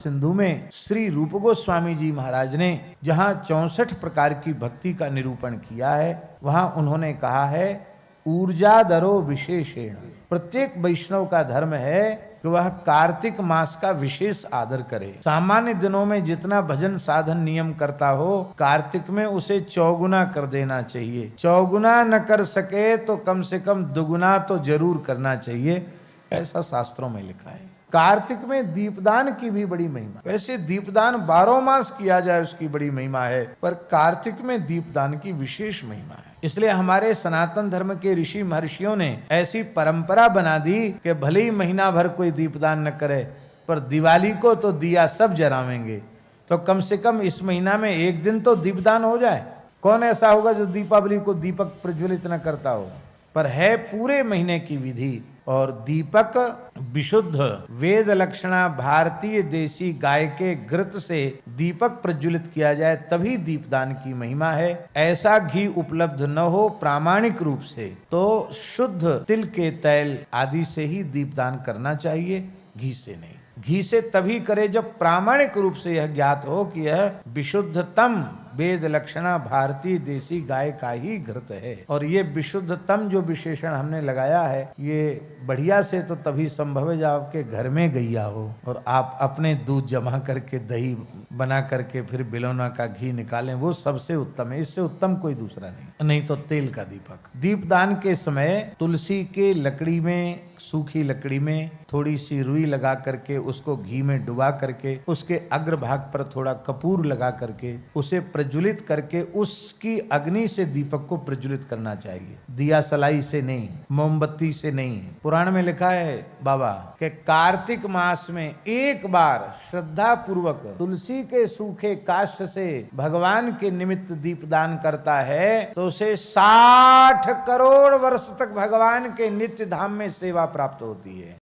सिंधु में श्री रूप गोस्वामी जी महाराज ने जहाँ 64 प्रकार की भक्ति का निरूपण किया है, वहां उन्होंने कहा है ऊर्जा दरो विशेषेण। प्रत्येक वैष्णव का धर्म है कि वह कार्तिक मास का विशेष आदर करे। सामान्य दिनों में जितना भजन साधन नियम करता हो, कार्तिक में उसे चौगुना कर देना चाहिए। चौगुना न कर सके तो कम से कम दुगुना तो जरूर करना चाहिए, ऐसा शास्त्रों में लिखा है। कार्तिक में दीपदान की भी बड़ी महिमा। वैसे दीपदान 12 मास किया जाए उसकी बड़ी महिमा है, पर कार्तिक में दीपदान की विशेष महिमा है। इसलिए हमारे सनातन धर्म के ऋषि महर्षियों ने ऐसी परंपरा बना दी कि भले ही महीना भर कोई दीपदान न करे, पर दिवाली को तो दिया सब जलावेंगे, तो कम से कम इस महीना में एक दिन तो दीपदान हो जाए। कौन ऐसा होगा जो दीपावली को दीपक प्रज्वलित न करता हो? पर है पूरे महीने की विधि। और दीपक विशुद्ध वेद लक्षणा भारतीय देसी गाय के घृत से दीपक प्रज्वलित किया जाए तभी दीपदान की महिमा है। ऐसा घी उपलब्ध न हो प्रामाणिक रूप से तो शुद्ध तिल के तैल आदि से ही दीपदान करना चाहिए, घी से नहीं। घी से तभी करे जब प्रामाणिक रूप से यह ज्ञात हो कि यह विशुद्धतम वेद लक्षणा भारतीय देसी गाय का ही घृत है। और ये विशुद्धतम जो विशेषण हमने लगाया है, ये बढ़िया से तो तभी संभव है जब आपके घर में गैया हो और आप अपने दूध जमा करके दही बना करके फिर बिलौना का घी निकालें, वो सबसे उत्तम है। इससे उत्तम कोई दूसरा नहीं तो तेल का दीपक। दीपदान के समय तुलसी के लकड़ी में, सूखी लकड़ी में थोड़ी सी रुई लगा करके उसको घी में डुबा करके उसके अग्रभाग पर थोड़ा कपूर लगा करके उसे प्रज्वलित करके उसकी अग्नि से दीपक को प्रज्वलित करना चाहिए, दिया सलाई से नहीं, मोमबत्ती से नहीं। पुराण में लिखा है बाबा कि कार्तिक मास में एक बार श्रद्धा पूर्वक तुलसी के सूखे काष्ठ से भगवान के निमित्त दीपदान करता है तो उसे 60 करोड़ वर्ष तक भगवान के नित्य धाम में सेवा प्राप्त होती है।